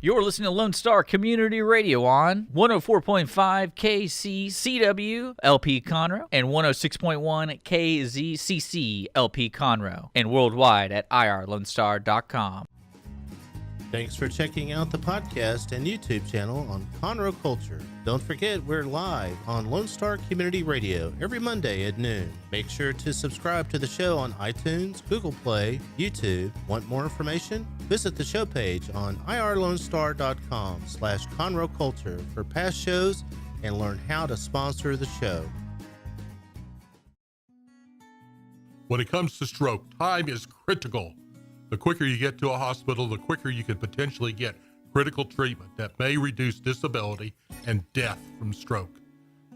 You're listening to Lone Star Community Radio on 104.5 KCCW LP Conroe and 106.1 KZCC LP Conroe and worldwide at irlonestar.com. Thanks for checking out the podcast and YouTube channel on Conroe Culture. Don't forget, we're live on Lone Star Community Radio every Monday at noon. Make sure to subscribe to the show on iTunes, Google Play, YouTube. Want more information? Visit the show page on irlonestar.com/Conroe Culture for past shows and learn how to sponsor the show. When it comes to stroke, time is critical. The quicker you get to a hospital, the quicker you can potentially get critical treatment that may reduce disability and death from stroke.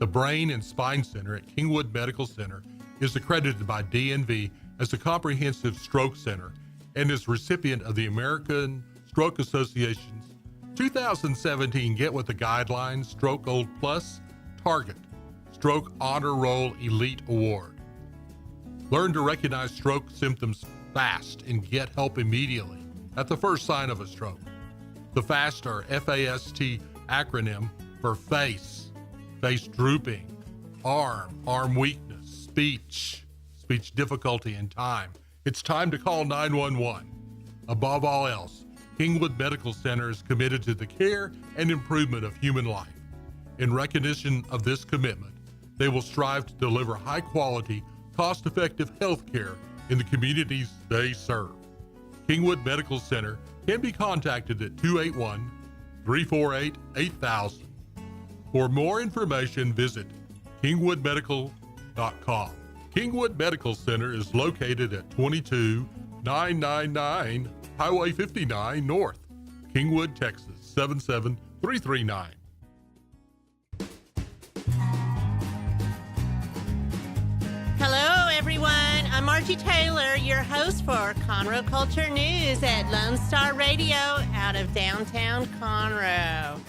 The Brain and Spine Center at Kingwood Medical Center is accredited by DNV as a comprehensive stroke center and is recipient of the American Stroke Association's 2017 Get With the Guidelines Stroke Gold Plus Target Stroke Honor Roll Elite Award. Learn to recognize stroke symptoms fast and get help immediately at the first sign of a stroke. The FAST or FAST acronym for face drooping, arm weakness, speech difficulty, and time. It's time to call 911. Above all else, Kingwood Medical Center is committed to the care and improvement of human life. In recognition of this commitment, they will strive to deliver high-quality, cost-effective health care in the communities they serve. Kingwood Medical Center can be contacted at 281-348-8000. For more information, visit kingwoodmedical.com. Kingwood Medical Center is located at 22999 Highway 59 North, Kingwood, Texas 77339. Hello, everyone. I'm Margie Taylor, your host for Conroe Culture News at Lone Star Radio out of downtown Conroe.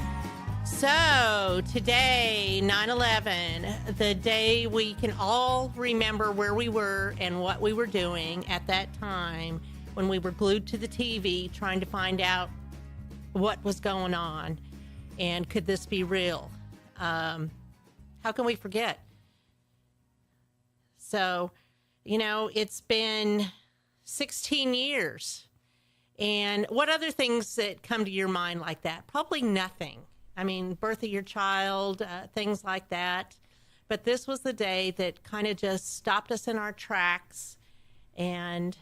So, today, 9/11, the day we can all remember where we were and what we were doing at that time when we were glued to the TV trying to find out what was going on and could this be real? How can we forget? So, it's been 16 years. And what other things that come to your mind like that? Probably nothing. I mean, birth of your child, things like that. But this was the day that kind of just stopped us in our tracks and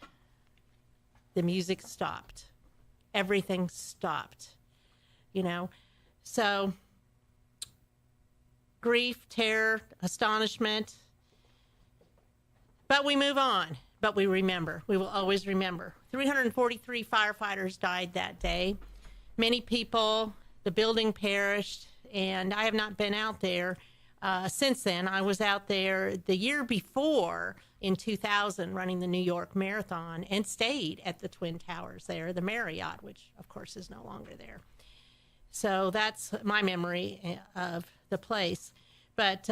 the music stopped. Everything stopped, So, grief, terror, astonishment. But we move on. But we remember. We will always remember. 343 firefighters died that day. Many people, the building perished, and I have not been out there since then. I was out there the year before in 2000 running the New York Marathon and stayed at the Twin Towers there, the Marriott, which of course is no longer there. So that's my memory of the place. But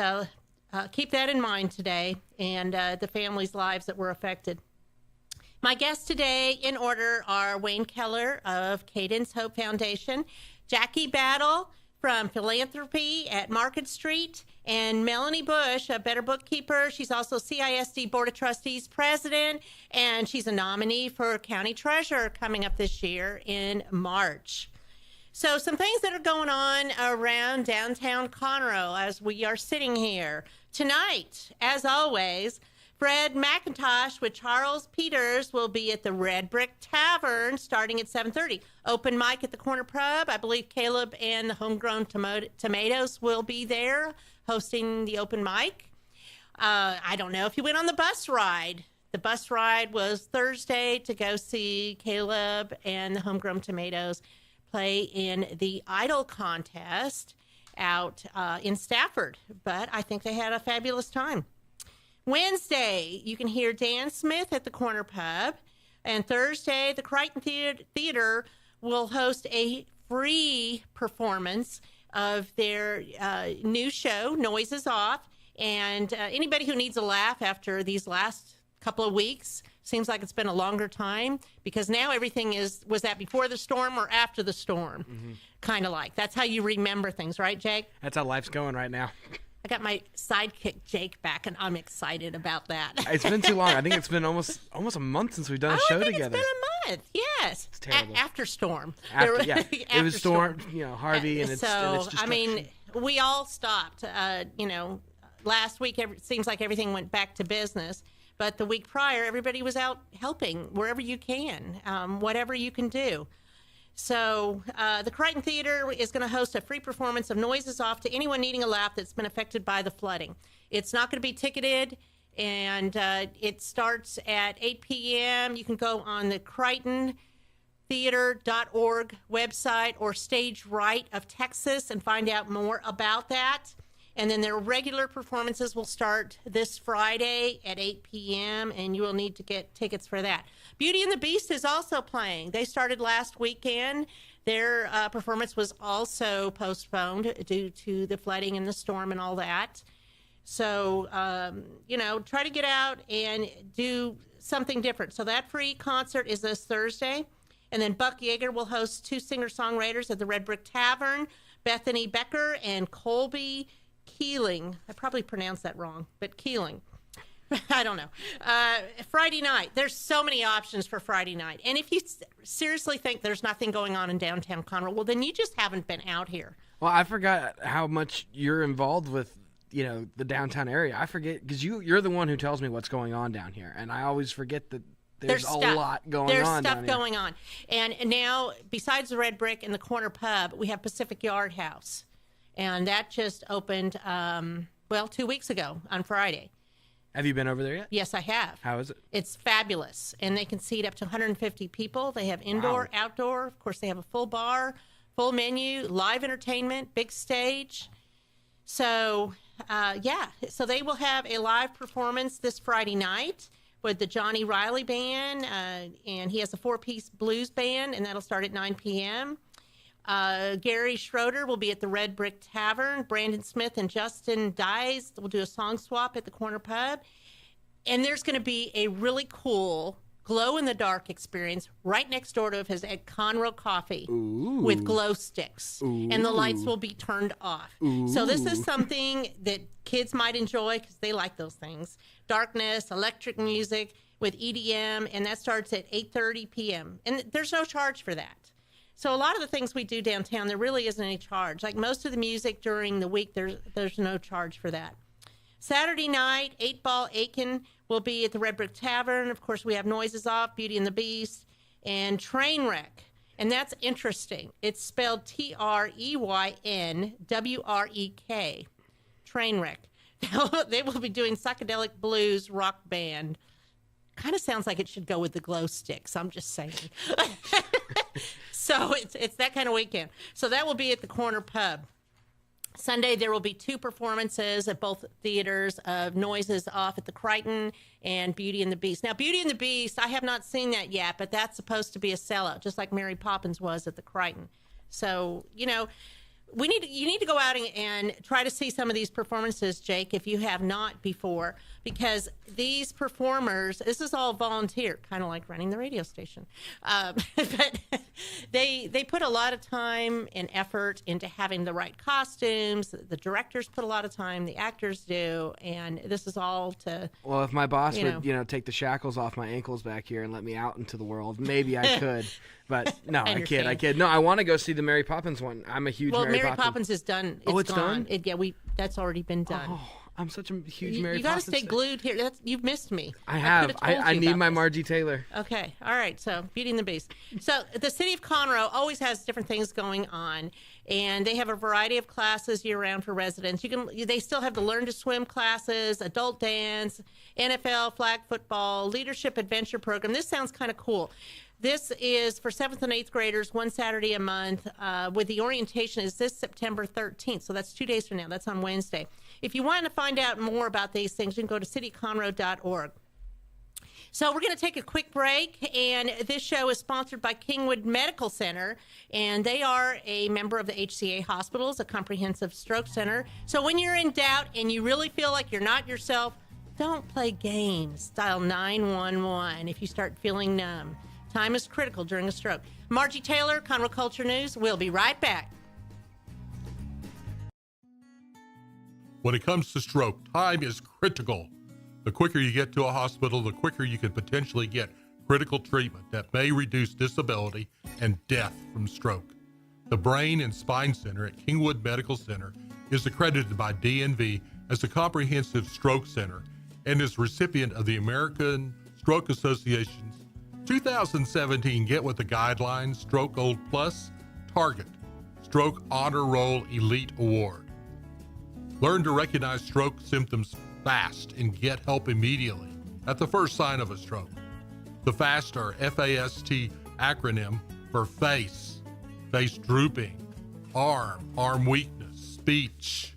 keep that in mind today and the families' lives that were affected. My guests today in order are Wayne Keller of Cadence Hope Foundation, Jackie Battle from Philanthropy at Market Street, and Melanie Bush, a Better Bookkeeper. She's also CISD Board of Trustees President, and she's a nominee for County Treasurer coming up this year in March. So some things that are going on around downtown Conroe as we are sitting here. Tonight, as always, Fred McIntosh with Charles Peters will be at the Red Brick Tavern starting at 7:30. Open mic at the Corner Pub. I believe Caleb and the Homegrown Tomatoes will be there hosting the open mic. I don't know if you went on the bus ride. The bus ride was Thursday to go see Caleb and the Homegrown Tomatoes play in the Idol contest out in Stafford. But I think they had a fabulous time. Wednesday, you can hear Dan Smith at the Corner Pub. And Thursday, the Crichton Theater will host a free performance of their new show, Noises Off. And anybody who needs a laugh after these last couple of weeks, seems like it's been a longer time because now everything was that before the storm or after the storm? Kind of like. That's how you remember things, right, Jake? That's how life's going right now. I got my sidekick Jake back, and I'm excited about that. It's been too long. I think it's been almost a month since we've done a show together. It's been a month. Yes. It's terrible. After storm. It was storm, Harvey, and it's just. I mean, we all stopped. Last week it seems like everything went back to business, but the week prior, everybody was out helping wherever you can, whatever you can do. So the Crichton Theater is going to host a free performance of Noises Off to anyone needing a laugh that's been affected by the flooding. It's not going to be ticketed, and it starts at 8 p.m. You can go on the CrichtonTheater.org website or Stage Right of Texas and find out more about that. And then their regular performances will start this Friday at 8 p.m., and you will need to get tickets for that. Beauty and the Beast is also playing. They started last weekend. Their performance was also postponed due to the flooding and the storm and all that. So, try to get out and do something different. So that free concert is this Thursday. And then Buck Yeager will host 2 singer-songwriters at the Red Brick Tavern, Bethany Becker and Colby Keeling. I probably pronounced that wrong, but Keeling. I don't know. Friday night. There's so many options for Friday night. And if you seriously think there's nothing going on in downtown Conroe, well, then you just haven't been out here. Well, I forgot how much you're involved with, the downtown area. I forget because you're the one who tells me what's going on down here, and I always forget that there's a lot going on. There's stuff going on. And now, besides the Red Brick and the Corner Pub, we have Pacific Yard House. And that just opened, 2 weeks ago on Friday. Have you been over there yet? Yes, I have. How is it? It's fabulous. And they can seat up to 150 people. They have indoor, outdoor. Of course, they have a full bar, full menu, live entertainment, big stage. So, So they will have a live performance this Friday night with the Johnny Riley Band. And he has a 4-piece blues band, and that'll start at 9 p.m. Gary Schroeder will be at the Red Brick Tavern. Brandon Smith and Justin Dyes will do a song swap at the Corner Pub. And there's going to be a really cool glow-in-the-dark experience right next door to his at Conroe Coffee with glow sticks. And the lights will be turned off. So this is something that kids might enjoy because they like those things. Darkness, electric music with EDM, and that starts at 8:30 p.m. And there's no charge for that. So a lot of the things we do downtown, there really isn't any charge. Like most of the music during the week, there's no charge for that. Saturday night, 8 Ball Aiken will be at the Red Brick Tavern. Of course, we have Noises Off, Beauty and the Beast, and Trainwreck. And that's interesting. It's spelled Treynwrek. Trainwreck. They will be doing psychedelic blues rock band. Kind of sounds like it should go with the glow sticks. I'm just saying. So it's that kind of weekend. So that will be at the Corner Pub. Sunday, there will be 2 performances at both theaters of Noises Off at the Crichton and Beauty and the Beast. Now, Beauty and the Beast, I have not seen that yet, but that's supposed to be a sellout, just like Mary Poppins was at the Crichton. So, you need to go out and try to see some of these performances, Jake, if you have not before, because these performers, this is all volunteer, kind of like running the radio station. But they put a lot of time and effort into having the right costumes. The directors put a lot of time, the actors do, and this is all to... Well, if my boss would, take the shackles off my ankles back here and let me out into the world, maybe I could. But no, I kid. No, I want to go see the Mary Poppins one. I'm a huge Mary Poppins is done. It's gone. done? That's already been done. Oh, I'm such a huge Mary Poppins. You got to stay glued here. You've missed me. I have. I need my Margie Taylor. Okay. All right. So Beauty and the Beast. So the city of Conroe always has different things going on, and they have a variety of classes year-round for residents. They still have the Learn to Swim classes, adult dance, NFL, flag football, leadership adventure program. This sounds kind of cool. This is for 7th and 8th graders, one Saturday a month, with the orientation is this September 13th. So that's 2 days from now. That's on Wednesday. If you want to find out more about these things, you can go to cityconroe.org. So we're going to take a quick break, and this show is sponsored by Kingwood Medical Center, and they are a member of the HCA Hospitals, a comprehensive stroke center. So when you're in doubt and you really feel like you're not yourself, Don't play games. Dial 911 if you start feeling numb. Time is critical during a stroke. Margie Taylor, Conroe Culture News. We'll be right back. When it comes to stroke, time is critical. The quicker you get to a hospital, the quicker you can potentially get critical treatment that may reduce disability and death from stroke. The Brain and Spine Center at Kingwood Medical Center is accredited by DNV as a comprehensive stroke center and is recipient of the American Stroke Association's 2017 Get With the Guidelines Stroke Gold Plus Target Stroke Honor Roll Elite Award. Learn to recognize stroke symptoms fast and get help immediately at the first sign of a stroke. The FAST or FAST acronym for face drooping, arm weakness, speech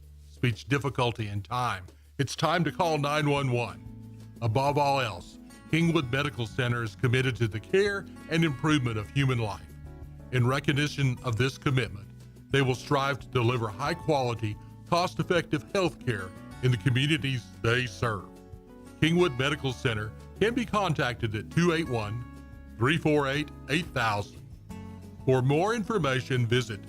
difficulty, and time. It's time to call 911. Above all else, Kingwood Medical Center is committed to the care and improvement of human life. In recognition of this commitment, they will strive to deliver high-quality, cost-effective health care in the communities they serve. Kingwood Medical Center can be contacted at 281-348-8000. For more information, visit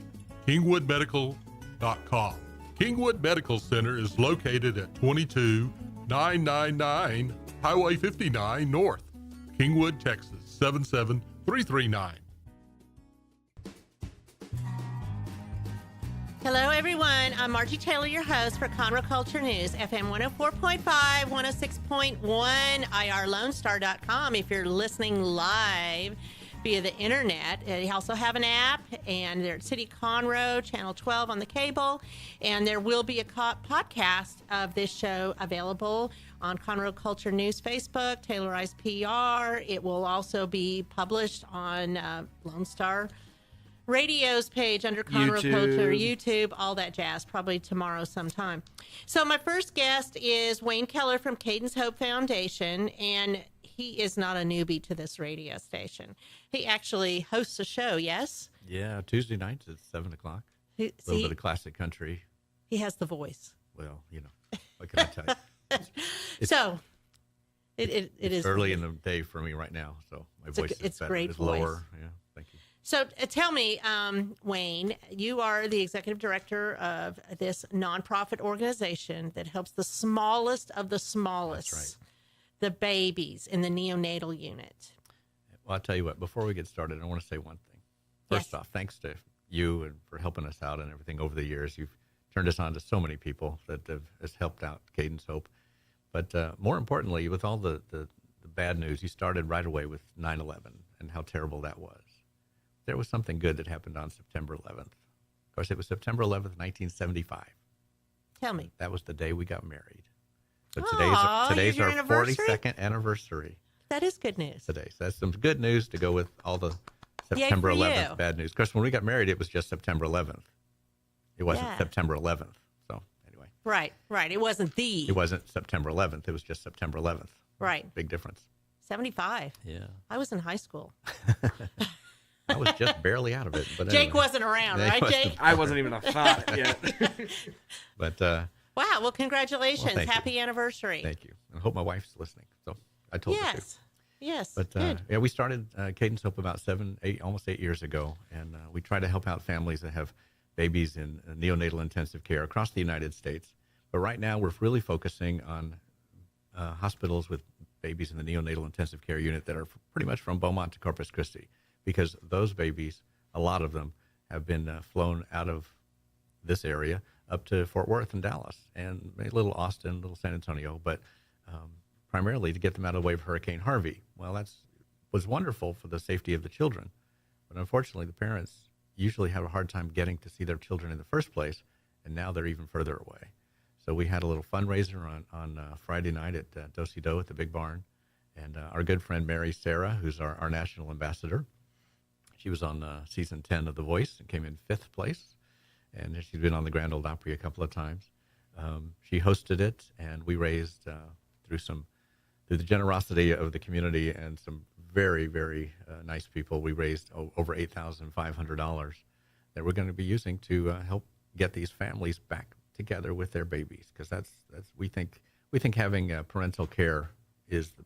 kingwoodmedical.com. Kingwood Medical Center is located at 22999 Highway 59 North, Kingwood, Texas, 77339. Hello, everyone. I'm Margie Taylor, your host for Conroe Culture News, FM 104.5, 106.1, irlonestar.com if you're listening live via the internet. They also have an app, and they're at City Conroe, Channel 12 on the cable, and there will be a podcast of this show available on Conroe Culture News Facebook, Taylorized PR. It will also be published on Lone Star Radio's page under Conroe Culture, YouTube, all that jazz, probably tomorrow sometime. So my first guest is Wayne Keller from Cadence Hope Foundation, and he is not a newbie to this radio station. He actually hosts a show, yes? Yeah, Tuesday nights at 7 o'clock. A little bit of classic country. He has the voice. Well, you know, what can I tell you? It is early in the day for me right now, so my voice is better. Great it's voice. Lower. Yeah, thank you. So tell me, Wayne, you are the executive director of this nonprofit organization that helps the smallest of the smallest, That's right. The babies in the neonatal unit. Well, I'll tell you what, before we get started, I want to say one thing. First off, thanks to you and for helping us out and everything over the years. You've turned us on to so many people that has helped out Cadence Hope. But more importantly, with all the bad news, you started right away with 9/11 and how terrible that was. There was something good that happened on September 11th. Of course, it was September 11th, 1975. Tell me. That was the day we got married. So Aw, today's your our anniversary? 42nd anniversary That is good news. today. So that's some good news to go with all the September for 11th you. bad news. Of course, when we got married, it was just September 11th. It wasn't Yeah. September 11th. So anyway, Right. It wasn't it wasn't September 11th. It was just September 11th. Right. Big difference. 75. Yeah. I was in high school. I was just barely out of it. But Jake anyway. wasn't around, Yeah, he right, wasn't. Jake? I wasn't even a thought yet. But Wow. Well, congratulations. Well, thank you. Happy anniversary. thank you. I hope my wife's listening. So I told her to. Yes. Yes. But good. yeah, we started Cadence Hope about almost 8 years ago, and we try to help out families that have babies in neonatal intensive care across the United States. But right now, we're really focusing on hospitals with babies in the neonatal intensive care unit that are pretty much from Beaumont to Corpus Christi, because those babies, a lot of them, have been flown out of this area up to Fort Worth and Dallas, and a little Austin, a little San Antonio, but primarily to get them out of the way of Hurricane Harvey. Well, was wonderful for the safety of the children, but unfortunately the parents usually have a hard time getting to see their children in the first place, and now they're even further away. So we had a little fundraiser on Friday night at Do-Si-Do at the Big Barn, and our good friend Mary Sarah, who's our national ambassador, she was on season 10 of The Voice and came in 5th place, and she's been on the Grand Ole Opry a couple of times. She hosted it, and we raised through the generosity of the community and some very, very nice people, we raised over $8,500 that we're going to be using to help get these families back together with their babies, because that's we think we think having parental care is the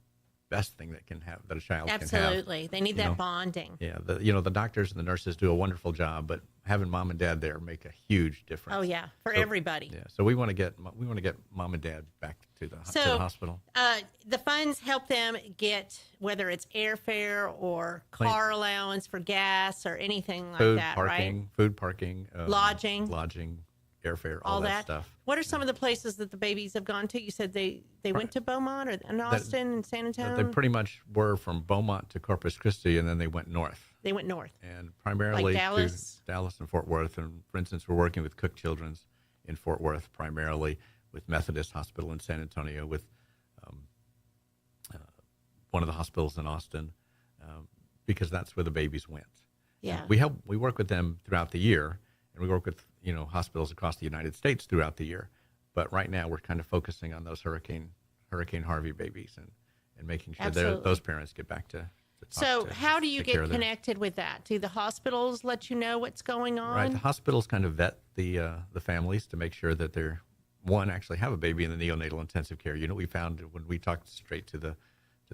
best thing that a child can have. Absolutely. They need that bonding. Yeah, the doctors and the nurses do a wonderful job, but having mom and dad there make a huge difference. Oh yeah, for everybody. Yeah, so we want to get mom and dad back to the hospital. The funds help them get, whether it's airfare or car allowance for gas or anything like that, right? Food, parking, lodging, airfare, all that stuff. What are some of the places that the babies have gone to? You said they went to Beaumont or in Austin and San Antonio? They pretty much were from Beaumont to Corpus Christi, and then they went north. And primarily like Dallas? to Dallas and Fort Worth. And for instance, we're working with Cook Children's in Fort Worth, primarily with Methodist Hospital in San Antonio, with one of the hospitals in Austin, because that's where the babies went. Yeah. We work with them throughout the year, and we work with hospitals across the United States throughout the year. But right now, we're kind of focusing on those Hurricane Harvey babies and making sure those parents get back to. So how do you get connected with that? Do the hospitals let you know what's going on? Right, the hospitals kind of vet the families to make sure that they're actually have a baby in the neonatal intensive care. We found when we talked straight to the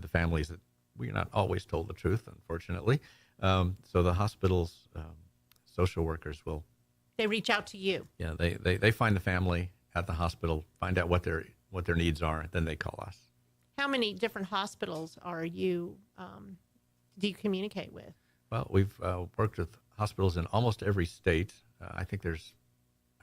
families that we're not always told the truth, unfortunately. So the hospitals, social workers will. They reach out to you. Yeah, they find the family at the hospital, find out what their needs are, then they call us. How many different hospitals are you? Do you communicate with? Well, we've worked with hospitals in almost every state. I think I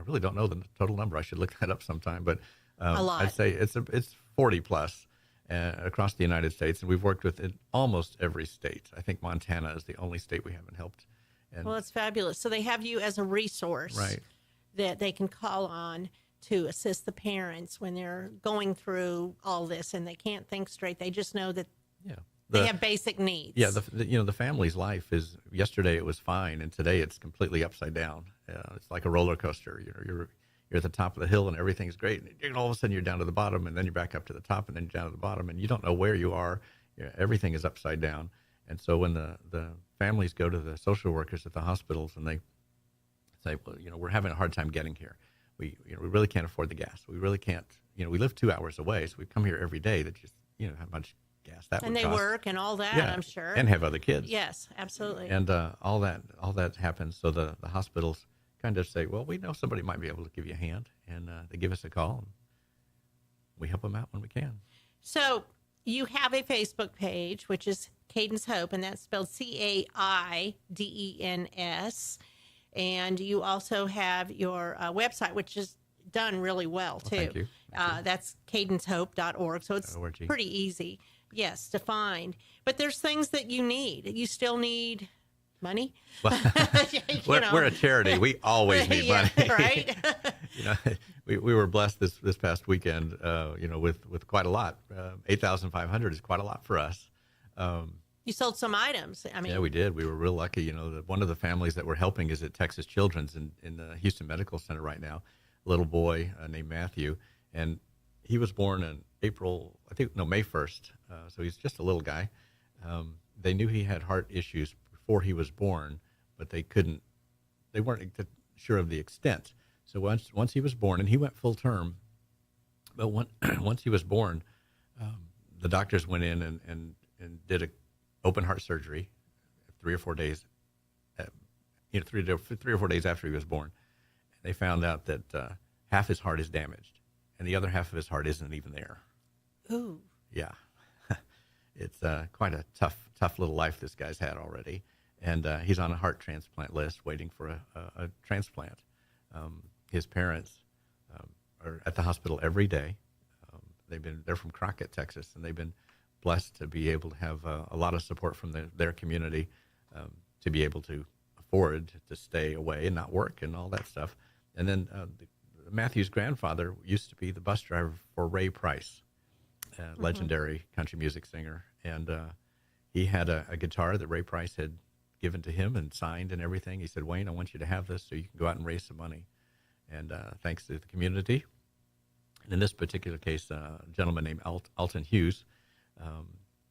really don't know the total number. I should look that up sometime, but a lot. I'd say it's 40 plus across the United States, and we've worked with in almost every state. I think Montana is the only state we haven't helped. Well, it's fabulous. So they have you as a resource, right, that they can call on to assist the parents when they're going through all this and they can't think straight. They just know that they have basic needs. Yeah, the family's life is, yesterday it was fine, and today it's completely upside down. It's like a roller coaster. You're at the top of the hill and everything's great, and all of a sudden you're down to the bottom, and then you're back up to the top, and then you're down to the bottom, and you don't know where you are. Everything is upside down. And so when the families go to the social workers at the hospitals and they say, well, we're having a hard time getting here. We really can't afford the gas. We really can't. We live 2 hours away, so we come here every day. That just how much gas that would cost. And they work and all that, yeah, I'm sure. And have other kids. Yes, absolutely. And all that happens. So the hospitals kind of say, well, we know somebody might be able to give you a hand, and they give us a call, and we help them out when we can. So you have a Facebook page, which is Cadence Hope, and that's spelled CAIDENS. And you also have your website, which is done really well, too. Thank you. That's cadencehope.org, so it's pretty easy, yes, to find. But there's things that you need. You still need money. Well, we're a charity. We always need money. Right? We were blessed this past weekend, with quite a lot. 8,500 is quite a lot for us. You sold some items. Yeah, we did. We were real lucky. One of the families that we're helping is at Texas Children's in the Houston Medical Center right now. A little boy named Matthew, and he was born in May 1st. So he's just a little guy. They knew he had heart issues before he was born, but they weren't sure of the extent. So once he was born, and he went full term, but once he was born, the doctors went in and did a open heart surgery 3 or 4 days, 3 or 4 days after he was born. And they found out that half his heart is damaged, and the other half of his heart isn't even there. Ooh. Yeah. It's quite a tough little life this guy's had already. And he's on a heart transplant list waiting for a transplant. His parents are at the hospital every day. They're from Crockett, Texas, and they've been blessed to be able to have a lot of support from their community to be able to afford to stay away and not work and all that stuff. And then Matthew's grandfather used to be the bus driver for Ray Price, legendary country music singer. And he had a guitar that Ray Price had given to him and signed and everything. He said, Wayne, I want you to have this so you can go out and raise some money. And thanks to the community. And in this particular case, a gentleman named Alton Hughes,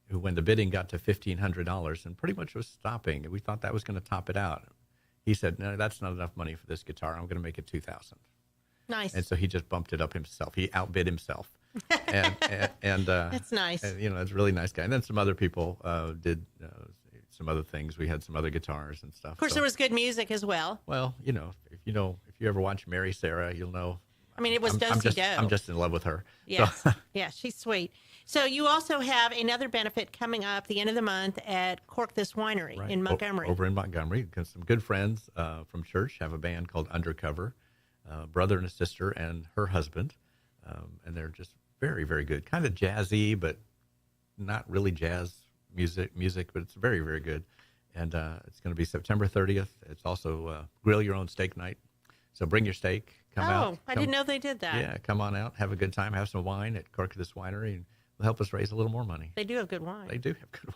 who when the bidding got to $1,500 and pretty much was stopping, and we thought that was going to top it out. He said, no, that's not enough money for this guitar. I'm going to make it $2,000. Nice. And so he just bumped it up himself. He outbid himself. and That's nice. and, it's a really nice guy. And then some other people did some other things. We had some other guitars and stuff. Of course, there was good music as well. Well, if you ever watch Mary Sarah, you'll know. I mean, it was Do-Si-Do. I'm just in love with her. Yes, So, yeah, she's sweet. So you also have another benefit coming up the end of the month at Cork This Winery right, in Montgomery. Over in Montgomery, because some good friends from church have a band called Undercover, brother and a sister and her husband, and they're just very, very good. Kind of jazzy, but not really jazz music, but it's very, very good. And it's going to be September 30th. It's also grill your own steak night. So bring your steak. Come out. Oh, I didn't know they did that. Yeah, come on out, have a good time, have some wine at Cork This Winery, and it'll help us raise a little more money. They do have good wine. They do have good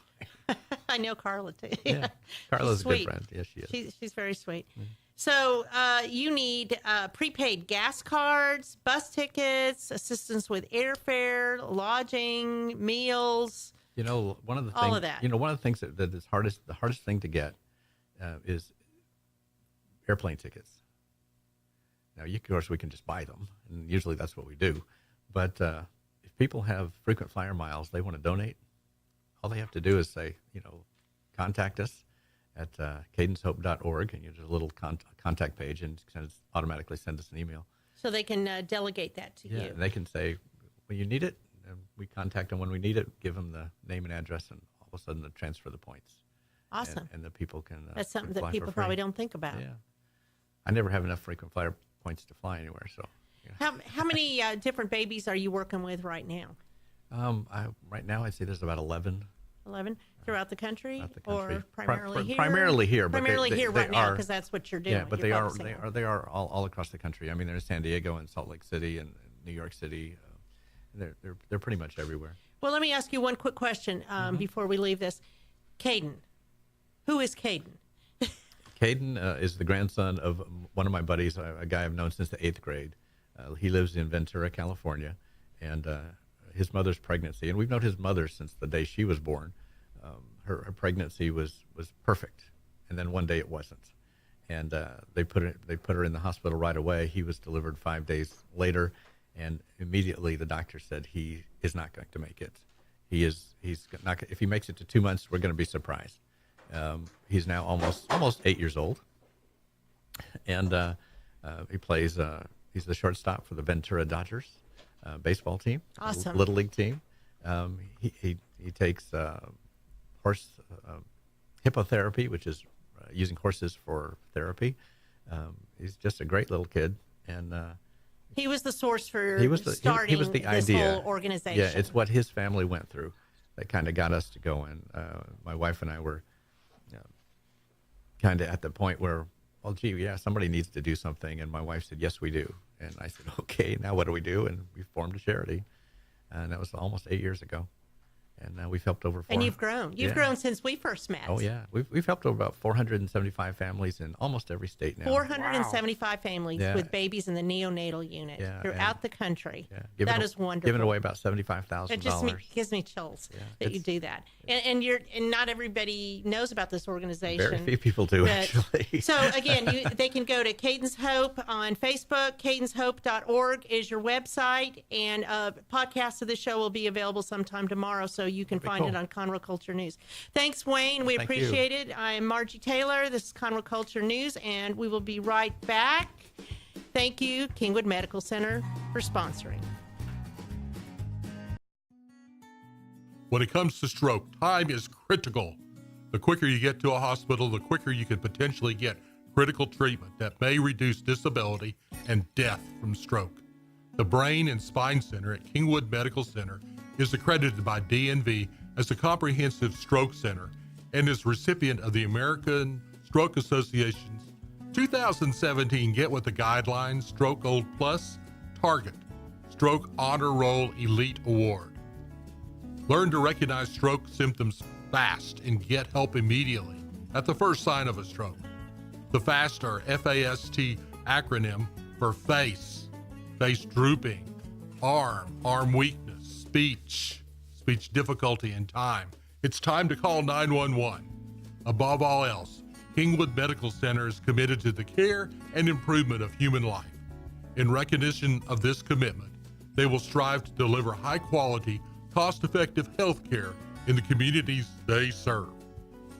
wine. I know Carla too. Yeah, Carla's She's a good sweet. friend. Yes, she is. She's very sweet. So you need prepaid gas cards, bus tickets, assistance with airfare, lodging, meals. One of the all things, of that. One of the things that is the hardest thing to get is airplane tickets. Now, of course, we can just buy them, and usually that's what we do. But if people have frequent flyer miles, they want to donate, all they have to do is say, contact us at cadencehope.org, and you do a little contact page, and automatically send us an email. So they can delegate that to you. And they can say, when you need it, and we contact them when we need it, give them the name and address, and all of a sudden they'll transfer the points. Awesome. And the people can That's something can that fly people for free. probably don't think about. Yeah. I never have enough frequent flyer points to fly anywhere, so. How many different babies are you working with right now? Right now, I'd say there's about 11. 11 throughout the country, Throughout the country. or primarily here? Primarily here, but Primarily they here right now are- because that's what you're doing. Yeah, but You're they focusing on. are all across the country. I mean, there's San Diego and Salt Lake City and New York City. They're pretty much everywhere. Well, let me ask you one quick question before we leave this. Caden, who is Caden? Caden is the grandson of one of my buddies, a guy I've known since the 8th grade. He lives in Ventura, California, and his mother's pregnancy, and we've known his mother since the day she was born. Her pregnancy was perfect, and then one day it wasn't, and they put her in the hospital right away. He was delivered 5 days later, and immediately the doctor said he is not going to make it. He's not. If he makes it to 2 months, we're going to be surprised. He's now almost 8 years old, and he plays. He's the shortstop for the Ventura Dodgers baseball team, Awesome. Little League team. He takes horse hippotherapy, which is using horses for therapy. He's just a great little kid, and He was the source for he was the this idea. whole organization. Yeah, it's what his family went through that kind of got us to go in. My wife and I were kind of at the point where, well, gee, yeah, somebody needs to do something. And my wife said, yes, we do. And I said, okay, now what do we do? And we formed a charity. And that was almost 8 years ago. And we've helped over 400. And you've grown. You've grown since we first met. Oh, yeah. We've helped over about 475 families in almost every state now. 475 families Yeah. with babies in the neonatal unit throughout the country. Yeah. That is wonderful. Giving away about $75,000. It just gives me chills that you do that. And not everybody knows about this organization. Very few people do, actually. So again, they can go to Cadence Hope on Facebook. CadenceHope.org is your website, and a podcast of this show will be available sometime tomorrow, so you can find it on Conroe Culture News. Thanks, Wayne. We appreciate it. I'm Margie Taylor. This is Conroe Culture News, and we will be right back. Thank you, Kingwood Medical Center, for sponsoring. When it comes to stroke, time is critical. The quicker you get to a hospital, the quicker you could potentially get critical treatment that may reduce disability and death from stroke. The Brain and Spine Center at Kingwood Medical Center is accredited by DNV as a comprehensive stroke center and is recipient of the American Stroke Association's 2017 Get With the Guidelines Stroke Gold Plus Target Stroke Honor Roll Elite Award. Learn to recognize stroke symptoms fast and get help immediately at the first sign of a stroke. The FAST or FAST acronym for face drooping, arm weakness, speech difficulty, and time. It's time to call 911. Above all else, Kingwood Medical Center is committed to the care and improvement of human life. In recognition of this commitment, They will strive to deliver high-quality, cost-effective health care in the communities they serve.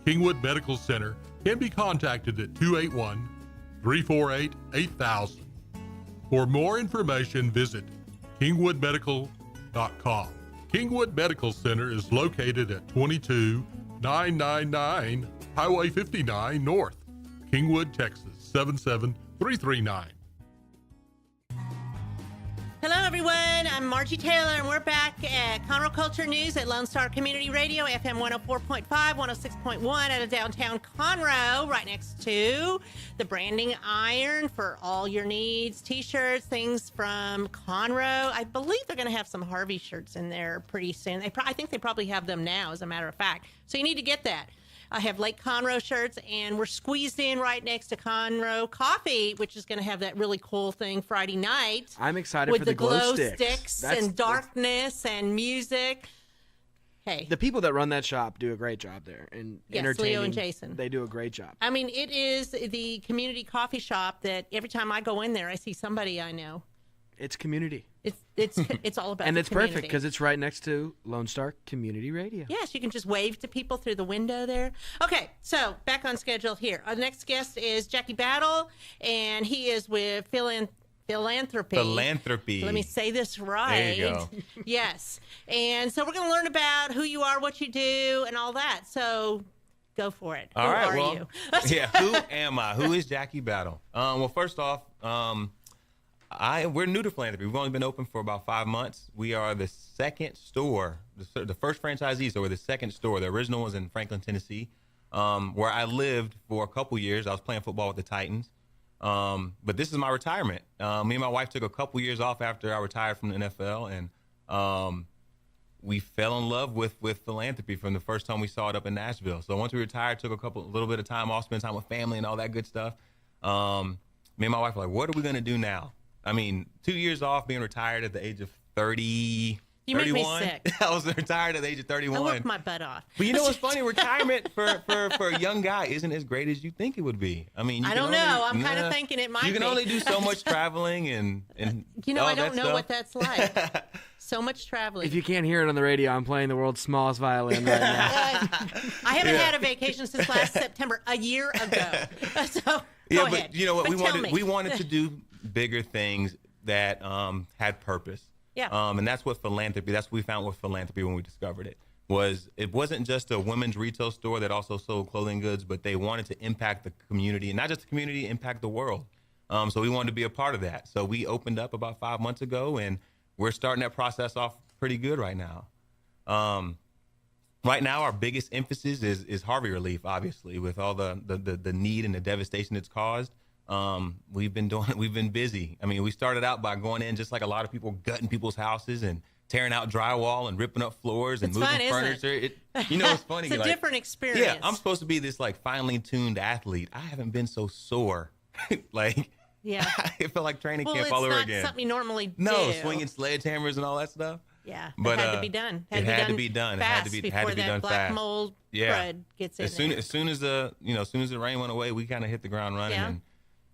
Kingwood Medical Center can be contacted at 281-348-8000. For more information, visit kingwoodmedical.com. Kingwood Medical Center is located at 22999 Highway 59 North, Kingwood, Texas, 77339. Hello, everyone. I'm Margie Taylor, and we're back at Conroe Culture News at Lone Star Community Radio, FM 104.5, 106.1 out of downtown Conroe, right next to the branding iron for all your needs, T-shirts, things from Conroe. I believe they're going to have some Harvey shirts in there pretty soon. I think they probably have them now, as a matter of fact. So you need to get that. I have Lake Conroe shirts, and we're squeezed in right next to Conroe Coffee, which is going to have that really cool thing Friday night. I'm excited with for the glow sticks and darkness and music. Hey, the people that run that shop do a great job there, and yes, entertaining. Leo and Jason, they do a great job. I mean, it is the community coffee shop that every time I go in there, I see somebody I know. It's community. It's all about and the it's community. perfect because it's right next to Lone Star Community Radio. Yes, you can just wave to people through the window there. Okay, so back on schedule here. Our next guest is Jackie Battle, and he is with Philanthropy. Let me say this right. There you go. Yes. And so we're going to learn about who you are, what you do, and all that. So go for it. All who right. are Well, you? yeah. Who am I? Who is Jackie Battle? Well, first off, we're new to Philanthropy. We've only been open for about 5 months. We are the second store, the first franchisee, so we're the second store. The original was in Franklin, Tennessee, where I lived for a couple years. I was playing football with the Titans. But this is my retirement. Me and my wife took a couple years off after I retired from the NFL, and we fell in love with philanthropy from the first time we saw it up in Nashville. So once we retired, took a little bit of time off, spent time with family and all that good stuff. Me and my wife were like, what are we going to do now? I mean, 2 years off, being retired at the age of 30, You 31. make me sick. I was retired at the age of 31. I worked my butt off. But you know what's funny? Retirement for a young guy isn't as great as you think it would be. I mean, I don't know. I'm kind of thinking it might be. You can only do so much traveling and you know, all I don't that know stuff. what that's like. So much traveling. If you can't hear it on the radio, I'm playing the world's smallest violin right now. I haven't had a vacation since last September, a year ago. So go ahead. But you know what? But We wanted to do bigger things that had purpose. Yeah. And that's what philanthropy. That's what we found with philanthropy when we discovered it. It wasn't just a women's retail store that also sold clothing goods, but they wanted to impact the community, and not just the community, impact the world. So we wanted to be a part of that. So we opened up about 5 months ago, and we're starting that process off pretty good right now. Right now, our biggest emphasis is Harvey relief, obviously, with all the need and the devastation it's caused. We've been busy. I mean, we started out by going in just like a lot of people, gutting people's houses and tearing out drywall and ripping up floors and It's moving fun, isn't furniture. it? You know, it's funny. It's a like, different experience. Yeah, I'm supposed to be this like finely tuned athlete. I haven't been so sore. Like, Yeah. it felt like training Well, camp it's all over not again. something you normally do. No, swinging sledgehammers and all that stuff. Yeah, But, it had to be done. it had to be done. It had to fast be before that done black fast. mold Yeah. crud gets in As there. soon as the rain went away, we kind of hit the ground running Yeah. and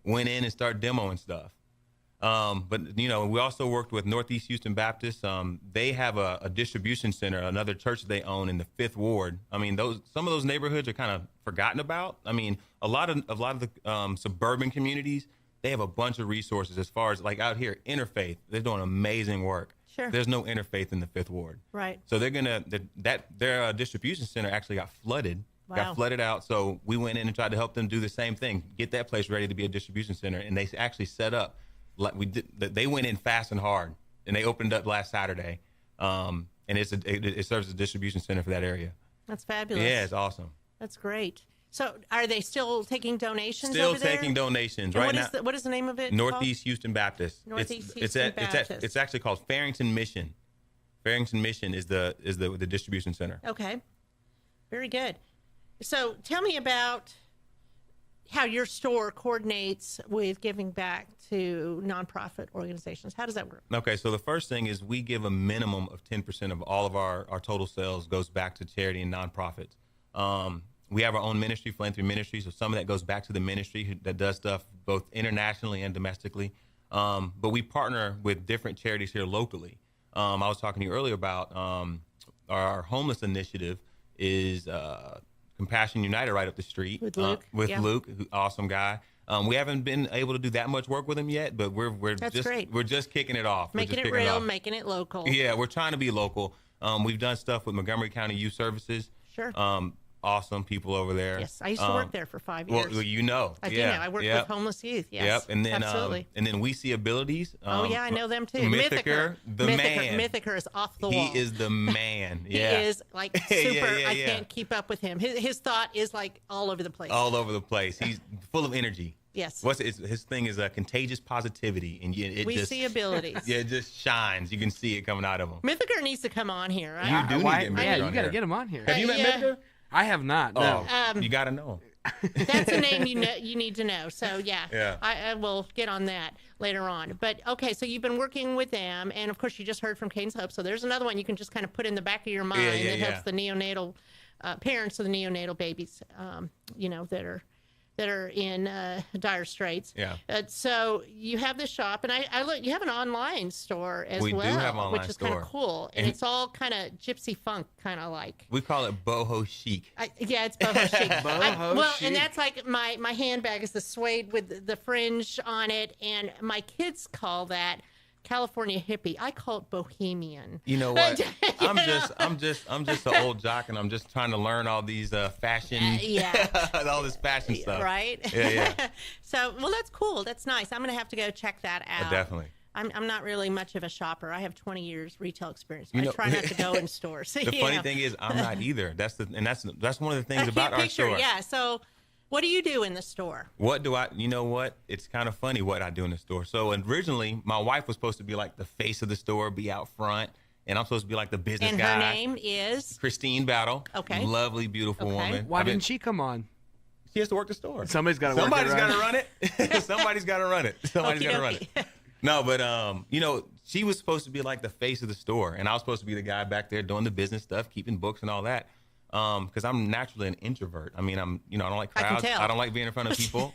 went in and started demoing stuff. But you know, we also worked with Northeast Houston Baptist. They have a distribution center, another church they own in the 5th Ward. I mean, some of those neighborhoods are kind of forgotten about. I mean, a lot of the suburban communities, they have a bunch of resources as far as like out here, interfaith. They're doing amazing work. Sure. There's no interfaith in the 5th Ward. Right. So their distribution center actually got flooded. Wow. Got flooded out. So we went in and tried to help them do the same thing, get that place ready to be a distribution center. And they actually set up like we did. They went in fast and hard, and they opened up last Saturday. And it serves as a distribution center for that area. That's fabulous. Yeah, it's awesome. That's great. So are they still taking donations Still over there? taking donations And right now. what is the name of it? Northeast Houston Baptist. Northeast It's Houston Baptist. It's actually called Farrington Mission. Farrington Mission is the distribution center. Okay. Very good. So tell me about how your store coordinates with giving back to nonprofit organizations. How does that work? Okay, so the first thing is we give a minimum of 10% of all of our total sales goes back to charity and nonprofits. We have our own ministry, Philanthropy Ministry, so some of that goes back to the ministry that does stuff both internationally and domestically. But we partner with different charities here locally. I was talking to you earlier about our homeless initiative is Compassion United right up the street With Luke. Luke, awesome guy. We haven't been able to do that much work with him yet, but we're great. just kicking it off. Making it real, making it local. Yeah, we're trying to be local. We've done stuff with Montgomery County Youth Services. Sure. Awesome people over there. Yes, I used to work there for 5 years. Well, you know. I do know. I work with homeless youth. Yes. Yep. And then, absolutely. And then We See Abilities. Oh yeah, I know them too. Mythiker, man. Mythiker is off the wall. He is the man. He Yeah. is like super. I can't keep up with him. His thought is like all over the place. All over the place. He's full of energy. Yes. His thing is contagious positivity, and We See Abilities. Yeah, it just shines. You can see it coming out of him. Mythiker needs to come on here. Right? You do need to get Mythiker Yeah, on you got to here. get him on here. Have you met Mythiker? I have not. No. Oh, you got to know him. That's a name you need to know. So Yeah. I will get on that later on. But okay, so you've been working with them, and of course you just heard from Cane's Hope. So there's another one you can just kind of put in the back of your mind that helps the neonatal parents of the neonatal babies, that are in dire straits. Yeah. So you have this shop, and I look. You have an online store as We do well, have an online which is store. kind of cool, and it's all kind of gypsy funk, kind of like. We call it boho chic. It's boho chic. Boho chic. And that's like my handbag is the suede with the fringe on it, and my kids call that California hippie. I call it bohemian. You know what? I'm just an old jock, and I'm just trying to learn all these fashion, all this fashion stuff. Right? Yeah. So, well, that's cool. That's nice. I'm going to have to go check that out. Definitely. I'm not really much of a shopper. I have 20 years retail experience. I try not to go in stores. The funny thing is, I'm not either. That's one of the things about our store. Yeah. So, what do you do in the store? What do I? You know what? It's kind of funny what I do in the store. So originally, my wife was supposed to be like the face of the store, be out front, and I'm supposed to be like the business and guy. And her name is Christine Battle. Okay. Lovely, beautiful woman. Why didn't she come on? She has to work the store. Somebody's got to work it. Somebody's got to run it. Somebody's got to run it. Somebody's got to run it. No, but she was supposed to be like the face of the store, and I was supposed to be the guy back there doing the business stuff, keeping books and all that. Because I'm naturally an introvert. I mean, I don't like crowds. I can tell. I don't like being in front of people.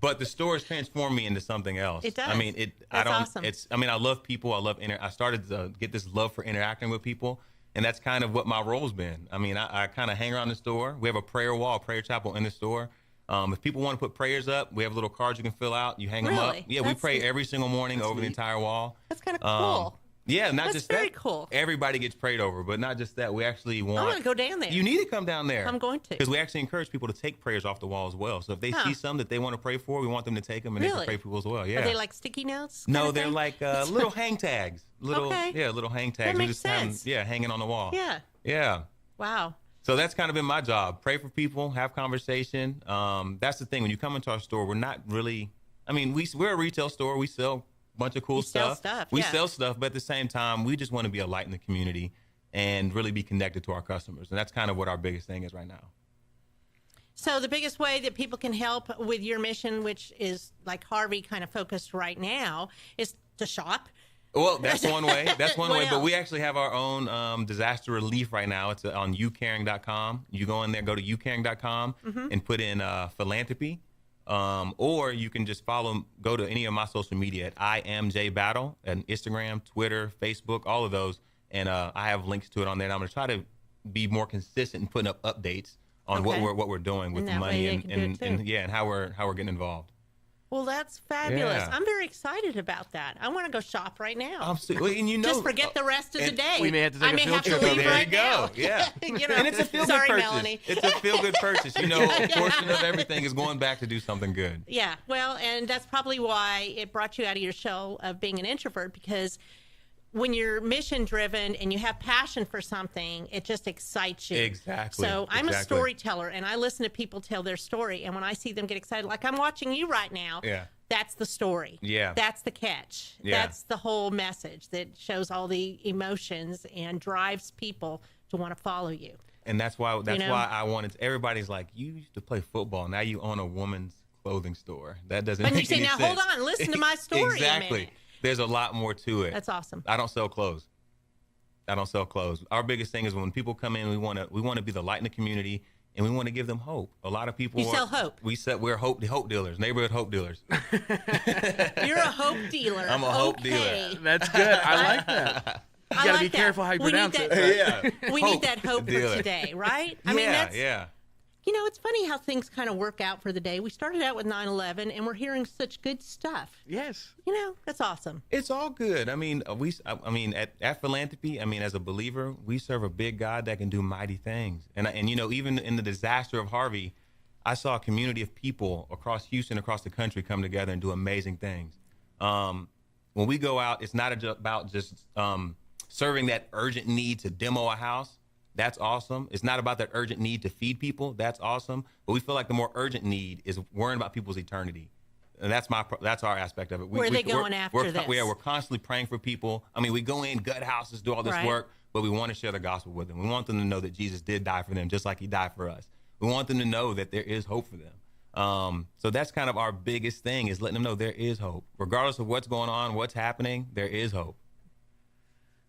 But the store has transformed me into something else. It does. I mean, That's awesome. I love people. I started to get this love for interacting with people, and that's kind of what my role's been. I mean, I kind of hang around the store. We have a prayer wall, a prayer chapel in the store. If people want to put prayers up, we have little cards you can fill out. You hang them up. Yeah, we pray every single morning over the entire wall. That's kind of cool. Yeah, not That's just very that. cool. Everybody gets prayed over, but not just that. We actually want. I'm going to go down there. You need to come down there. I'm going to. Because we actually encourage people to take prayers off the wall as well. So if they see some that they want to pray for, we want them to take them and they can pray for people as well. Yeah. Are they like sticky notes? No, they're like little hang tags. Little hang tags. That We makes just have them, sense. hanging on the wall. Yeah. Yeah. Wow. So that's kind of been my job. Pray for people, have conversation. That's the thing. When you come into our store, we're not really. I mean, we're a retail store. We sell bunch of cool stuff. We sell stuff, but at the same time, we just want to be a light in the community and really be connected to our customers. And that's kind of what our biggest thing is right now. So the biggest way that people can help with your mission, which is like Harvey kind of focused right now, is to shop. Well, that's one way. That's one way. else? But we actually have our own disaster relief right now. It's on youcaring.com. You go in there, go to youcaring.com and put in philanthropy. Or you can just go to any of my social media at I am J Battle and Instagram, Twitter, Facebook, all of those. And I have links to it on there. And I'm going to try to be more consistent in putting up updates on what we're doing with the money and how we're getting involved. Well, that's fabulous. Yeah. I'm very excited about that. I want to go shop right now. Absolutely. And just forget the rest of the day. We may have to take I may a field have to trip leave over there. right now. Yeah. And it's a feel-good Sorry, purchase. Melanie. It's a feel-good purchase. A portion of everything is going back to do something good. Yeah. Well, and that's probably why it brought you out of your shell of being an introvert, because when you're mission driven and you have passion for something, it just excites you. Exactly. So I'm a storyteller, and I listen to people tell their story. And when I see them get excited, like I'm watching you right now, that's the story. Yeah. That's the catch. Yeah. That's the whole message that shows all the emotions and drives people to want to follow you. And that's why I wanted everybody's like, you used to play football. Now you own a woman's clothing store. That doesn't make any sense. And you say, now hold on, listen to my story. Exactly. There's a lot more to it. That's awesome. I don't sell clothes. Our biggest thing is when people come in, we want to be the light in the community, and we want to give them hope. A lot of people sell hope. We're hope dealers, neighborhood hope dealers. You're a hope dealer. I'm a hope dealer. That's good. I like that. You gotta be careful how you pronounce it. Yeah. We need that hope for today, right? I mean, that's, you know, it's funny how things kind of work out for the day. We started out with 9/11, and we're hearing such good stuff. Yes. You know, that's awesome. It's all good. I mean, at Philanthropy, I mean, as a believer, we serve a big God that can do mighty things. And you know, even in the disaster of Harvey, I saw a community of people across Houston, across the country, come together and do amazing things. When we go out, it's not about just serving that urgent need to demo a house. That's awesome. It's not about that urgent need to feed people. That's awesome. But we feel like the more urgent need is worrying about people's eternity. And that's our aspect of it. Where are they going after this? We're constantly praying for people. I mean, we go in, gut houses, do all this work, but we want to share the gospel with them. We want them to know that Jesus did die for them just like he died for us. We want them to know that there is hope for them. So that's kind of our biggest thing, is letting them know there is hope. Regardless of what's going on, what's happening, there is hope.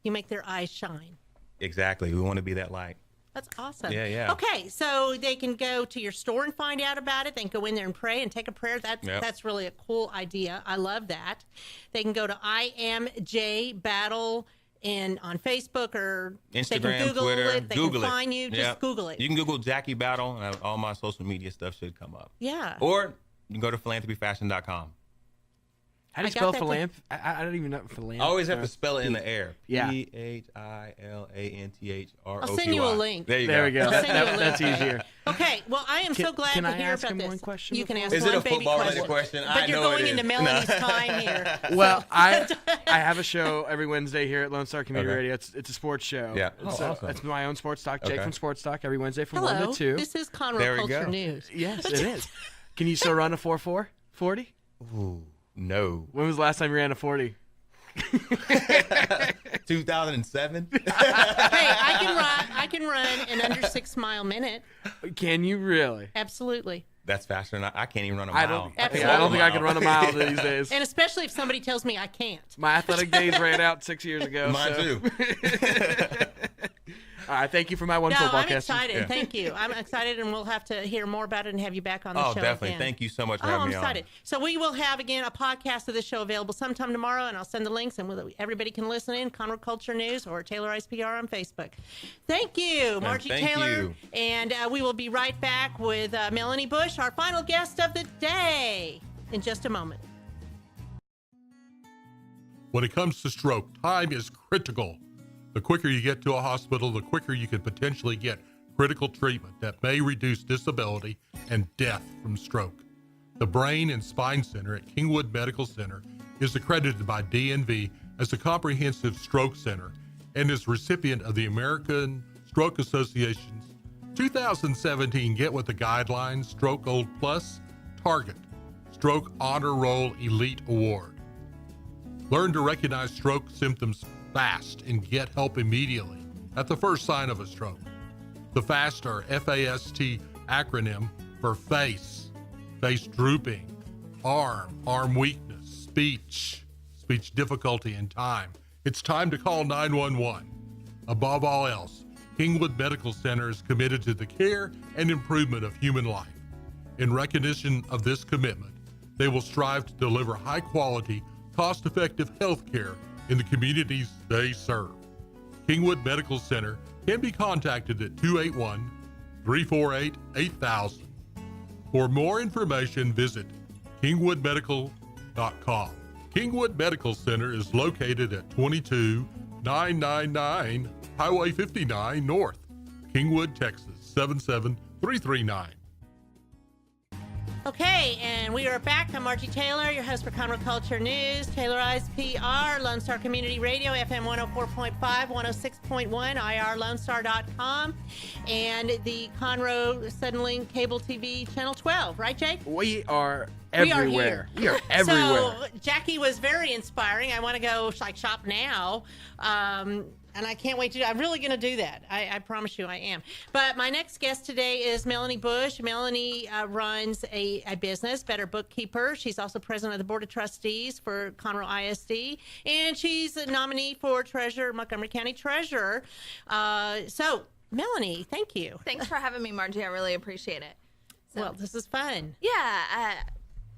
You make their eyes shine. Exactly. We want to be that light. That's awesome. Yeah. Okay, so they can go to your store and find out about it. They can go in there and pray and take a prayer. That's really a cool idea. I love that. They can go to I Am J Battle and on Facebook or Instagram, they can Google Twitter. it. They Google can it. find you. Just Google it. You can Google Jackie Battle, and all my social media stuff should come up. Yeah. Or you can go to philanthropyfashion.com. How do you spell philanthropy? I don't even know philanthropy. I always have to spell it in the air. Yeah. PHILANTHROPY. I'll send you a link. There we go. I'll send you a link. That's easier. Okay. Well, I am so glad can to I hear ask about him this. one question You can before? ask Is one it a baby football-related question. question? But you're going into Melanie's time here. Well, I have a show every Wednesday here at Lone Star Community Okay. Radio. It's a sports show. Yeah. So Awesome. it's my own sports talk, Jake Okay. from Sports Talk, every Wednesday from Hello. 1 to 2. This is There Conroe we Culture go. News. Yes, it is. Can you still run a 4.40? Ooh, no. When was the last time you ran a 40? 2007? Hey, I can run an under 6 mile minute. Can you really? Absolutely. That's faster than I can't even run a I mile. don't think I can run a mile these days. And especially if somebody tells me I can't. My athletic days ran out 6 years ago. Mine too. All right, thank you for my one football I'm casting. excited. Yeah. Thank you. I'm excited, and we'll have to hear more about it and have you back on the show. Oh, definitely. Again. Thank you so much for Oh, having I'm me excited. on. So we will have, again, a podcast of this show available sometime tomorrow, and I'll send the links, and everybody can listen in, Conroe Culture News or Taylorized PR on Facebook. Thank you, Margie thank Taylor. you. And we will be right back with Melanie Bush, our final guest of the day, in just a moment. When it comes to stroke, time is critical. The quicker you get to a hospital, the quicker you can potentially get critical treatment that may reduce disability and death from stroke. The Brain and Spine Center at Kingwood Medical Center is accredited by DNV as a comprehensive stroke center and is recipient of the American Stroke Association's 2017 Get With the Guidelines Stroke Gold Plus Target Stroke Honor Roll Elite Award. Learn to recognize stroke symptoms fast and get help immediately at the first sign of a stroke. The FAST or FAST acronym for face drooping, arm weakness, speech difficulty, and time. It's time to call 911. Above all else, Kingwood Medical Center is committed to the care and improvement of human life. In recognition of this commitment, they will strive to deliver high-quality, cost-effective health care in the communities they serve. Kingwood Medical Center can be contacted at 281-348-8000. For more information, visit kingwoodmedical.com. Kingwood Medical Center is located at 22999 Highway 59 North, Kingwood, Texas, 77339. Okay, and we are back. I'm Margie Taylor, your host for Conroe Culture News, Taylorized PR, Lone Star Community Radio, FM 104.5, 106.1, irlonestar.com, and the Conroe Suddenlink Cable TV Channel 12. Right, Jake? We are everywhere. We are here. We are everywhere. So Jackie was very inspiring. I want to go shop now. And I can't wait to do. I'm really going to do that. I promise you I am. But my next guest today is Melanie Bush. Melanie runs a business, Better Bookkeeper. She's also president of the Board of Trustees for Conroe ISD. And she's a nominee for Montgomery County Treasurer. So, Melanie, thank you. Thanks for having me, Margie. I really appreciate it. Well, this is fun. Yeah.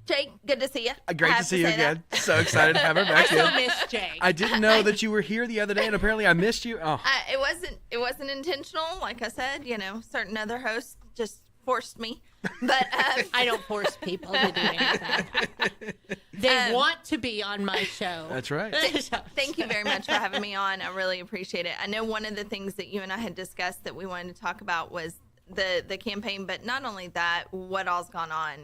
Jake, good to see you. Great to see you again. So excited to have her I back still in. miss Jake. I didn't know that you were here the other day, and apparently I missed you. Oh, It wasn't intentional. Like I said, certain other hosts just forced me. But I don't force people to do anything. They want to be on my show. that's right. Thank you very much for having me on. I really appreciate it. I know one of the things that you and I had discussed that we wanted to talk about was the campaign, but not only that, what all's gone on.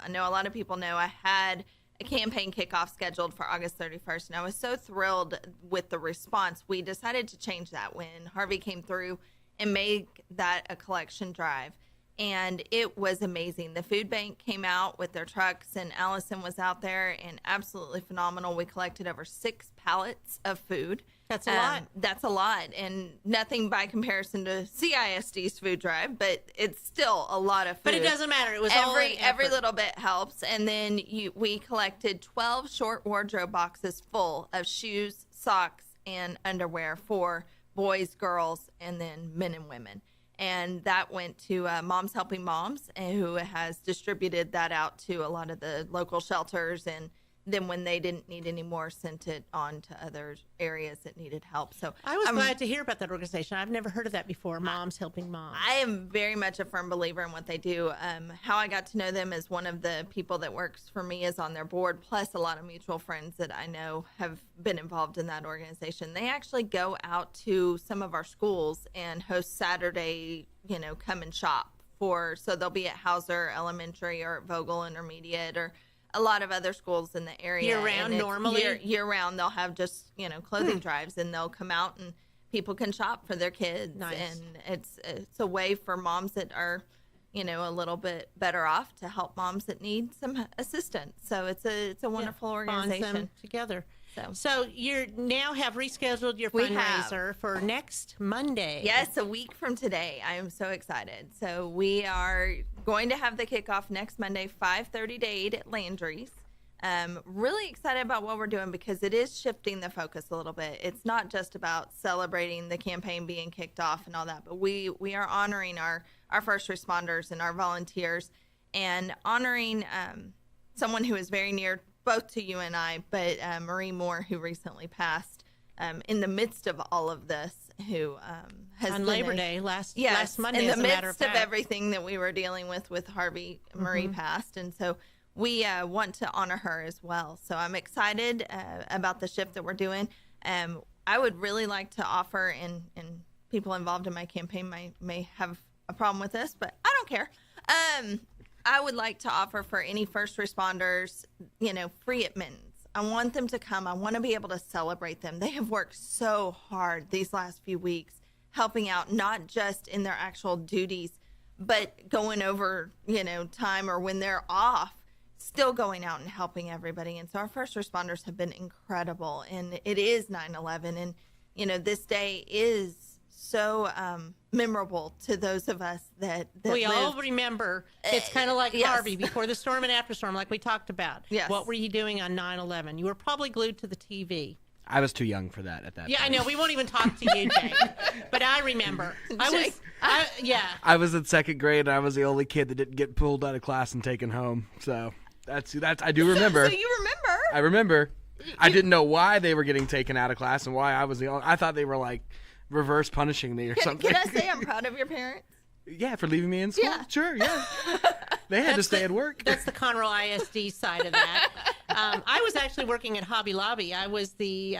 I know a lot of people know I had a campaign kickoff scheduled for August 31st, and I was so thrilled with the response. We decided to change that when Harvey came through and made that a collection drive. And it was amazing. The food bank came out with their trucks, and Allison was out there, and absolutely phenomenal. We collected over 6 pallets of food. That's a lot. That's a lot, and nothing by comparison to CISD's food drive, but it's still a lot of food. But it doesn't matter. It was every little bit helps. And then we collected 12 short wardrobe boxes full of shoes, socks, and underwear for boys, girls, and then men and women. And that went to Moms Helping Moms, who has distributed that out to a lot of the local shelters. And then when they didn't need any more, sent it on to other areas that needed help. So I was glad to hear about that organization. I've never heard of that before, Moms Helping Moms. I am very much a firm believer in what they do. How I got to know them is one of the people that works for me is on their board, plus a lot of mutual friends that I know have been involved in that organization. They actually go out to some of our schools and host Saturday, come and shop so they'll be at Hauser Elementary or at Vogel Intermediate or a lot of other schools in the area. Year-round, normally? Year-round, they'll have just, clothing drives, and they'll come out and people can shop for their kids. Nice. And it's a way for moms that are, a little bit better off to help moms that need some assistance. So it's a wonderful organization. Bonds them together. So So you now have rescheduled your We fundraiser for next Monday. yes, a week from today. I am so excited. So we are going to have the kickoff next Monday, 5:30 to 8 at Landry's. Really excited about what we're doing because it is shifting the focus a little bit. It's not just about celebrating the campaign being kicked off and all that, but we are honoring our first responders and our volunteers and honoring someone who is very near both to you and I, but Marie Moore, who recently passed in the midst of all of this, who has On been Labor Day, last Monday, in as the a matter of midst of fact. everything that we were dealing with Harvey, Marie passed, and so we want to honor her as well. So I'm excited about the shift that we're doing. I would really like to offer, and people involved in my campaign may have a problem with this, but I don't care. I would like to offer for any first responders, free admittance. I want them to come. I want to be able to celebrate them. They have worked so hard these last few weeks, helping out, not just in their actual duties, but going over, time or when they're off, still going out and helping everybody. And so our first responders have been incredible. And it is 9/11. And, this day is so memorable to those of us that We lived. all remember. It's kind of like yes. Harvey, before the storm and after storm, like we talked about. Yes. What were you doing on 9/11? You were probably glued to the TV. I was too young for that at that Yeah, time. I know. We won't even talk to you, Jake. But I remember. I was in second grade, and I was the only kid that didn't get pulled out of class and taken home. So that's I do remember. So you remember? I remember. I didn't know why they were getting taken out of class and why I was the only. I thought they were like reverse punishing me or something. Can I say I'm proud of your parents? Yeah, for leaving me in school. Yeah. Sure, yeah. They had to stay at work. That's the Conroe ISD side of that. I was actually working at Hobby Lobby. I was the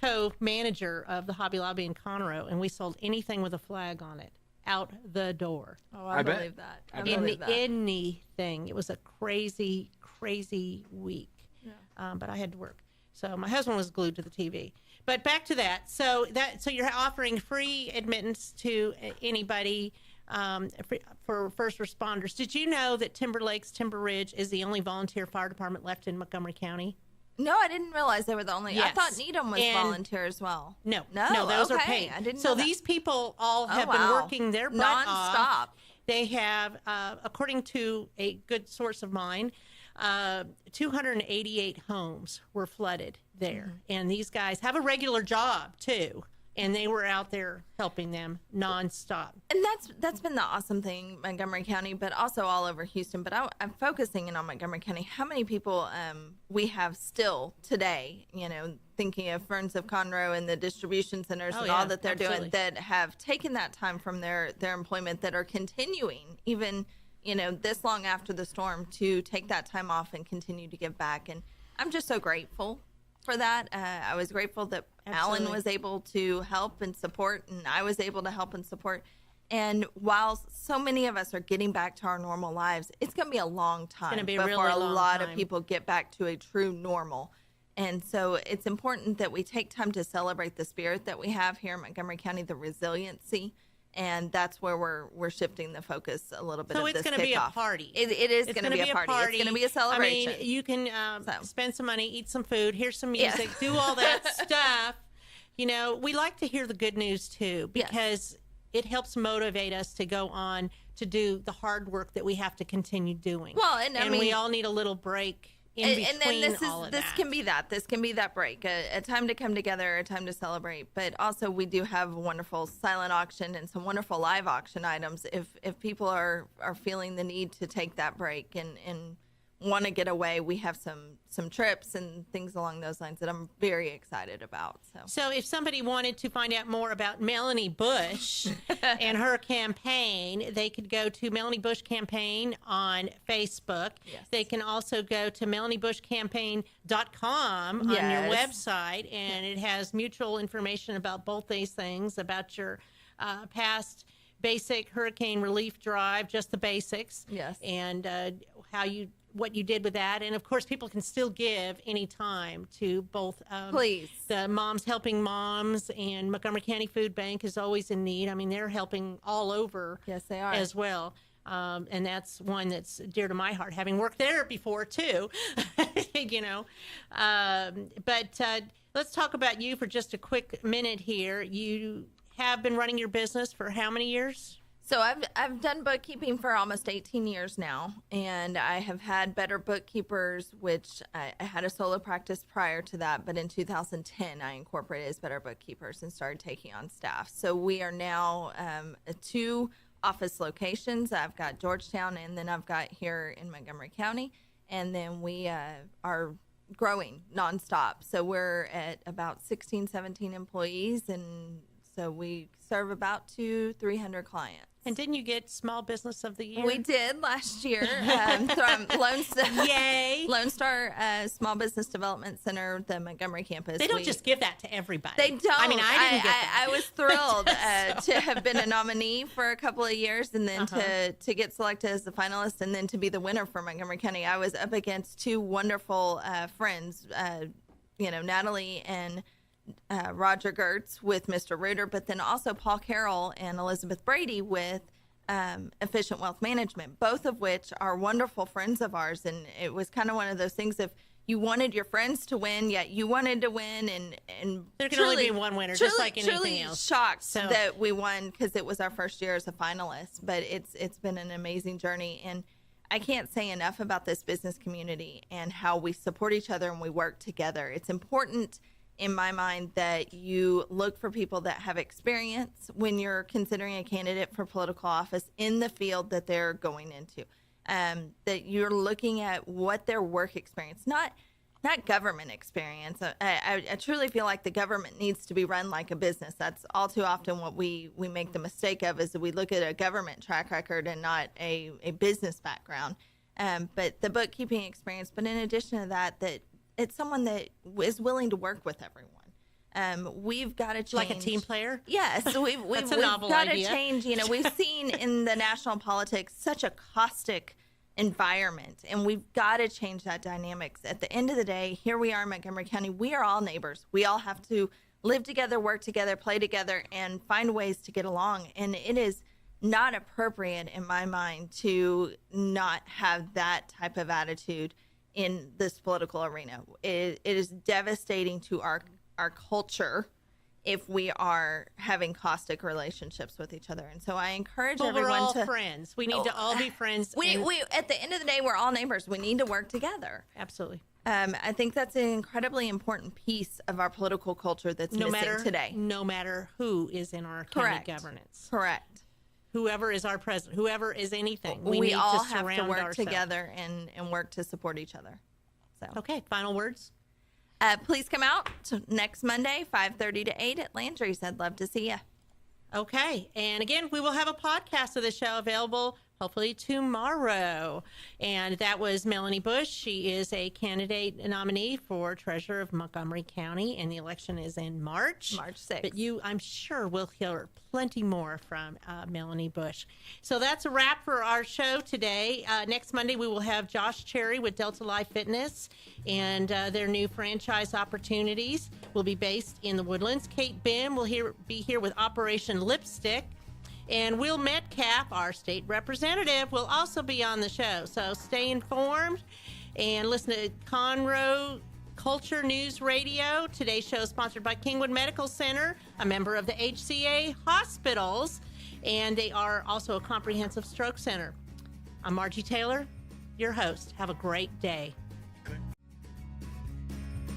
co-manager of the Hobby Lobby in Conroe, and we sold anything with a flag on it out the door. Oh, I bet. believe that. I In believe that. anything. It was a crazy, crazy week. Yeah. But I had to work. So my husband was glued to the TV. But back to that. So you're offering free admittance to anybody for first responders. Did you know that Timber Lakes, Timber Ridge is the only volunteer fire department left in Montgomery County? No, I didn't realize they were the only. I Yes. thought Needham was And- volunteer as well. No, No, those are okay. paid. I didn't so know that. these people all have been wow. working their butt off. Nonstop. They have, according to a good source of mine, 288 homes were flooded there. And these guys have a regular job, too. and they were out there helping them nonstop. And that's been the awesome thing, Montgomery County, but also all over Houston. But I'm focusing in on Montgomery County. How many people we have still today, thinking of Friends of Conroe and the distribution centers and all that they're doing, that have taken that time from their employment, that are continuing even, this long after the storm, to take that time off and continue to give back. And I'm just so grateful for that. I was grateful that Alan was able to help and support, and I was able to help and support. And while so many of us are getting back to our normal lives, it's going to be a long time before a lot of people get back to a true normal. And so it's important that we take time to celebrate the spirit that we have here in Montgomery County, the resiliency. And that's where we're shifting the focus a little bit. So of it's going to be a party. It is going to be a party. It's going to be a celebration. I mean, you can spend some money, eat some food, hear some music, do all that stuff. We like to hear the good news too, because it helps motivate us to go on to do the hard work that we have to continue doing. Well, and I mean, we all need a little break in between all of that. This can be that. This can be that break, a time to come together, a time to celebrate. But also, we do have a wonderful silent auction and some wonderful live auction items. If people are feeling the need to take that break and want to get away, we have some trips and things along those lines that I'm very excited about. So if somebody wanted to find out more about Melanie Bush and her campaign, they could go to Melanie Bush Campaign on Facebook. Yes. They can also go to melaniebushcampaign.com on your website, and it has mutual information about both these things, about your past basic hurricane relief drive, just the basics. Yes. And what you did with that. And of course, people can still give any time to both the Moms Helping Moms, and Montgomery County Food Bank is always in need. I mean, they're helping all over. Yes, they are. As well. And that's one that's dear to my heart, having worked there before too. But let's talk about you for just a quick minute here. You have been running your business for how many years? So I've done bookkeeping for almost 18 years now, and I have had Better Bookkeepers, which I had a solo practice prior to that, but in 2010 I incorporated as Better Bookkeepers and started taking on staff. So we are now 2 office locations. I've got Georgetown, and then I've got here in Montgomery County, and then we are growing nonstop. So we're at about 16, 17 employees, and so we serve about 200-300 clients. And didn't you get Small Business of the Year? We did last year from Lone Star Small Business Development Center, the Montgomery campus. They don't just give that to everybody. They don't. I mean, I didn't get that. I was thrilled to have been a nominee for a couple of years, and then to get selected as the finalist, and then to be the winner for Montgomery County. I was up against 2 wonderful friends, Natalie and Roger Gertz with Mr. Reuter, but then also Paul Carroll and Elizabeth Brady with Efficient Wealth Management, both of which are wonderful friends of ours. And it was kind of one of those things, if you wanted your friends to win, yet you wanted to win, and there can only be one winner, just like anything else. Shocked that we won, because it was our first year as a finalist, but it's been an amazing journey. And I can't say enough about this business community and how we support each other and we work together. It's important in my mind that you look for people that have experience when you're considering a candidate for political office in the field that they're going into, that you're looking at what their work experience, not government experience. I truly feel like the government needs to be run like a business. That's all too often what we make the mistake of, is that we look at a government track record and not a business background. But the bookkeeping experience, but in addition to that it's someone that is willing to work with everyone. We've got to change. Like a team player? Yes. We've got to change. We've seen in the national politics such a caustic environment, and we've got to change that dynamics. At the end of the day, here we are in Montgomery County. We are all neighbors. We all have to live together, work together, play together, and find ways to get along. And it is not appropriate, in my mind, to not have that type of attitude in this political arena. It is devastating to our culture if we are having caustic relationships with each other. And so I encourage everyone we're all friends. We need to all be friends. We at the end of the day, we're all neighbors. We need to work together. Absolutely. I think that's an incredibly important piece of our political culture that's missing today. No matter who is in our county governance. Correct. Whoever is our president, whoever is anything. We need all to have to work ourselves together and work to support each other. So Okay, final words. Please come out next Monday, 5:30 to 8 at Landry's. I'd love to see you. Okay, and again, we will have a podcast of the show available hopefully tomorrow. And that was Melanie Bush. She is a candidate nominee for treasurer of Montgomery County, and the election is in March. March 6th. But I'm sure we'll hear plenty more from Melanie Bush. So that's a wrap for our show today. Next Monday, we will have Josh Cherry with Delta Life Fitness and their new franchise opportunities will be based in the Woodlands. Kate Bim will be here with Operation Lipstick. And Will Metcalf, our state representative, will also be on the show. So stay informed and listen to Conroe Culture News Radio. Today's show is sponsored by Kingwood Medical Center, a member of the HCA Hospitals, and they are also a comprehensive stroke center. I'm Margie Taylor, your host. Have a great day.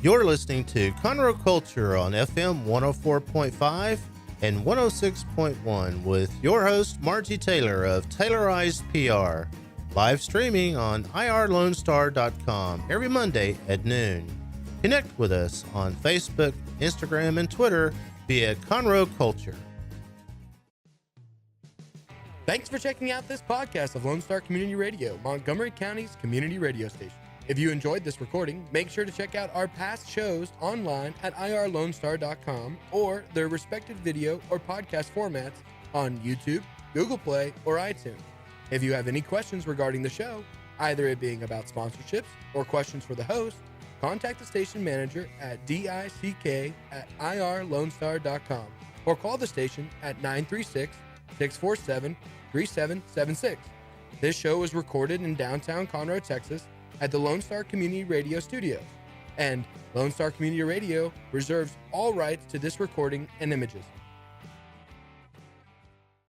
You're listening to Conroe Culture on FM 104.5 and 106.1 with your host, Margie Taylor of Taylorized PR. Live streaming on irlonestar.com every Monday at noon. Connect with us on Facebook, Instagram, and Twitter via Conroe Culture. Thanks for checking out this podcast of Lone Star Community Radio, Montgomery County's community radio station. If you enjoyed this recording, make sure to check out our past shows online at irlonestar.com or their respective video or podcast formats on YouTube, Google Play, or iTunes. If you have any questions regarding the show, either it being about sponsorships or questions for the host, contact the station manager at dick@irlonestar.com or call the station at 936-647-3776. This show is recorded in downtown Conroe, Texas, at the Lone Star Community Radio Studios, and Lone Star Community Radio reserves all rights to this recording and images.